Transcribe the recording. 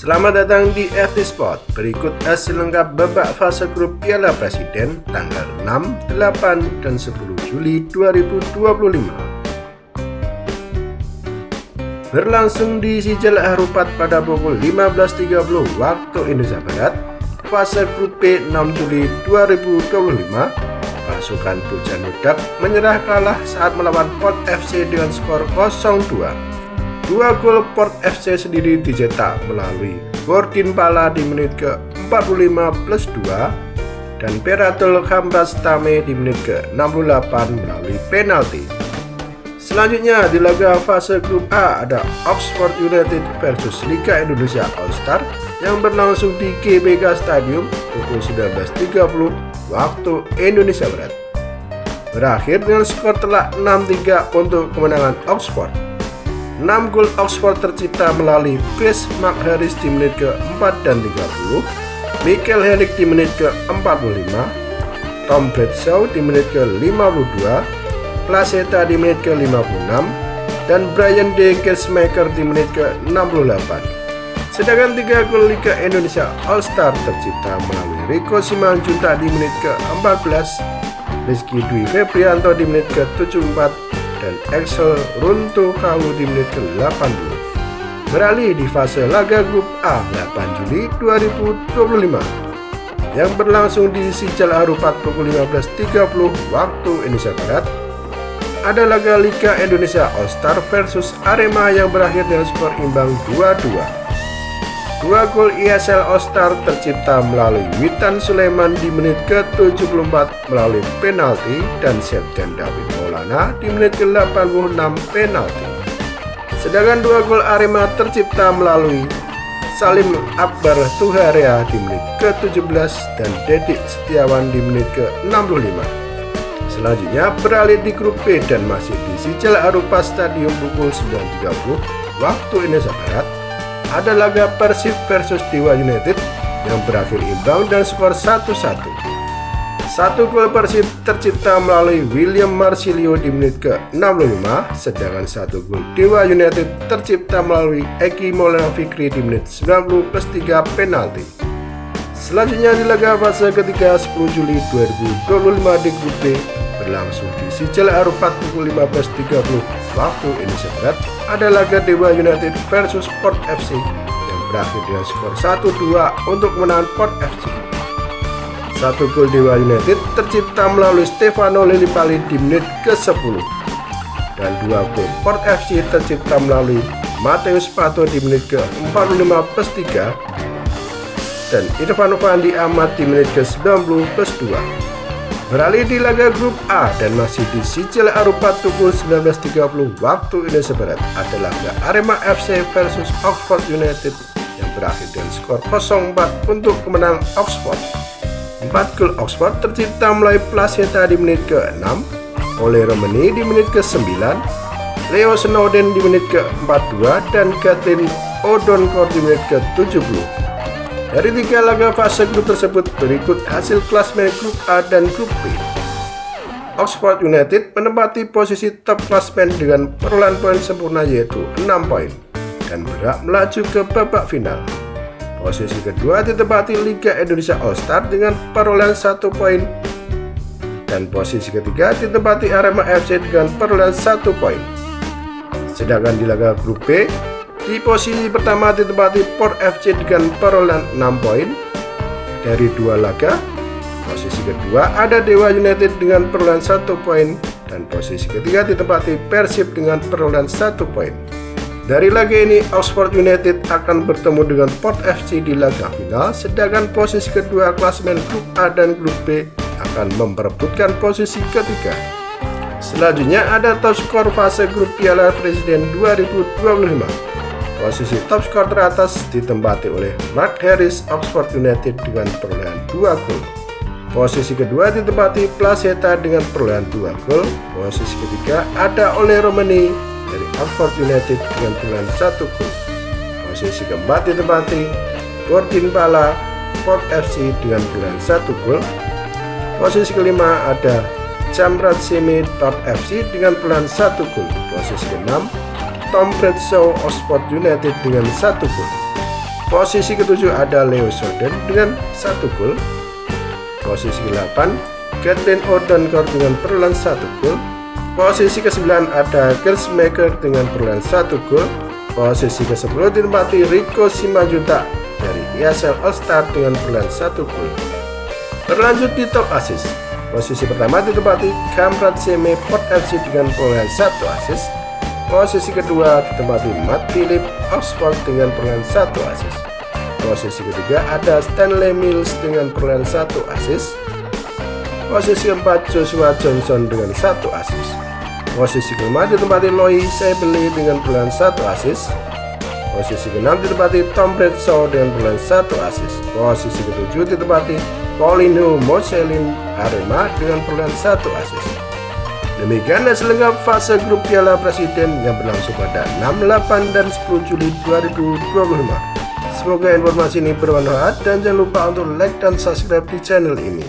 Selamat datang di FT Sport. Berikut hasil lengkap babak fase grup Piala Presiden tanggal 6, 8, dan 10 Juli 2025. Berlangsung di Sijal Harupat pada pukul 15.30 waktu Indonesia Barat, fase grup B 6 Juli 2025, pasukan Bujan Ludak menyerah kalah saat melawan Port FC dengan skor 0-2. Dua gol Port FC sendiri dicetak melalui Gordin Pala di menit ke-45+2 dan Peratul Khamrastame di menit ke-68 melalui penalti. Selanjutnya di laga fase grup A ada Oxford United versus Liga Indonesia All Star yang berlangsung di GBK Stadium pukul 19.30 waktu Indonesia Barat. Berakhir dengan skor telak 6-3 untuk kemenangan Oxford. 6 gol Oxford tercipta melalui Chris McHarris di menit ke-4 dan 30, Michael Henrik di menit ke-45, Tom Bradshaw di menit ke-52, Placeta di menit ke-56, dan Brian D. Kersmaker di menit ke-68. Sedangkan 3 gol Liga Indonesia All Star tercipta melalui Rico Simanjuntak di menit ke-14, Rizky Dwi Febrianto di menit ke-74, dan Axel Runto Kawu di menit ke-80. Beralih di fase laga grup A 8 Juli 2025 yang berlangsung di Sijal Harupat pukul 15.30 waktu Indonesia Barat, ada laga Liga Indonesia All Star versus Arema yang berakhir dengan skor imbang 2-2. 2 gol ISL All Star tercipta melalui Witan Sulaiman di menit ke-74 melalui penalti dan Septian David Maulana di menit ke-86 penalti. Sedangkan 2 gol Arema tercipta melalui Salim Akbar Tuharea di menit ke-17 dan Dedik Setiawan di menit ke-65. Selanjutnya beralih di grup B dan masih di Sijal Harupat Stadium pukul 9.30 waktu Indonesia Barat, ada laga Persib versus Dewa United yang berakhir imbang dan skor 1-1. 1 gol Persib tercipta melalui William Marsilio di menit ke-65, sedangkan 1 gol Dewa United tercipta melalui Eki Maulana Fikri di menit 90+3 penalti. Selanjutnya di laga fase ketiga 10 Juli 2025 di grup B berlangsung di Sijal Harupat pukul 15.30 waktu Indonesia Barat, ada laga Dewa United versus Port FC yang berakhir dengan skor 1-2 untuk kemenangan Port FC. 1 gol Dewa United tercipta melalui Stefano Lillipali di menit ke-10 dan 2 gol Port FC tercipta melalui Mateus Pato di menit ke-45+3 dan Irfan Fandi Ahmad di menit ke-90+2. Beralih di laga grup A dan masih di Sijal Harupat pukul 19.30 waktu Indonesia Barat, ada laga Arema FC versus Oxford United yang berakhir dengan skor 0-4 untuk kemenangan Oxford. 4 gol Oxford tercipta melalui Placeta di menit ke-6, Ole Romani di menit ke-9, Leo Snowden di menit ke-42, dan Gatlin Odonkor di menit ke-70. Dari 3 laga fase grup tersebut, berikut hasil klasmen grup A dan grup B. Oxford United menempati posisi top klasmen dengan perolehan poin sempurna yaitu 6 poin dan berhak melaju ke babak final. Posisi kedua ditempati Liga Indonesia All Star dengan perolehan 1 poin dan posisi ketiga ditempati Arema FC dengan perolehan 1 poin. Sedangkan di laga grup B, di posisi pertama ditempati Port FC dengan perolehan 6 poin dari 2 laga. Posisi kedua ada Dewa United dengan perolehan 1 poin dan posisi ketiga ditempati Persib dengan perolehan 1 poin. Dari laga ini Oxford United akan bertemu dengan Port FC di laga final, sedangkan posisi kedua klasemen grup A dan grup B akan memperebutkan posisi ketiga. Selanjutnya ada top skor fase grup Piala Presiden 2025. Posisi top skor teratas ditempati oleh Mark Harris Oxford United dengan perolehan 2 gol. Posisi kedua ditempati Placeta dengan perolehan 2 gol. Posisi ketiga ada Ole Romani dari Oxford United dengan perolehan 1 gol. Posisi keempat ditempati Gordin Pala Port FC dengan perolehan 1 gol. Posisi kelima ada Jamrat Semi Port FC dengan perolehan 1 gol. Posisi keenam Tom Bradshaw Oxford United dengan 1 gol. Posisi ke-7 ada Leo Jordan dengan 1 gol. Posisi ke-8 Kathleen Odonkor dengan perolehan 1 gol. Posisi ke-9 ada Gersmaker dengan perolehan 1 gol. Posisi ke-10 ditempati Rico Simanjuntak dari ESL All Star dengan perolehan 1 gol. Berlanjut di top assist. Posisi pertama ditempati Kamrat Seme Port FC dengan perolehan 1 assist. Posisi kedua ditempati Matt Philip Oxford dengan perolehan 1 assist. Posisi ketiga ada Stanley Mills dengan perolehan 1 assist. Posisi keempat Joshua Johnson dengan 1 assist. Posisi kelima ditempati Loy Sebeli dengan perolehan 1 assist. Posisi keenam ditempati Tom Bradshaw dengan perolehan 1 assist. Posisi ketujuh ditempati Paulinho Moselin Arema dengan perolehan 1 assist. Demikian hasil lengkap fase grup Piala Presiden yang berlangsung pada 6, 8, dan 10 Juli 2025. Semoga informasi ini bermanfaat dan jangan lupa untuk like dan subscribe di channel ini.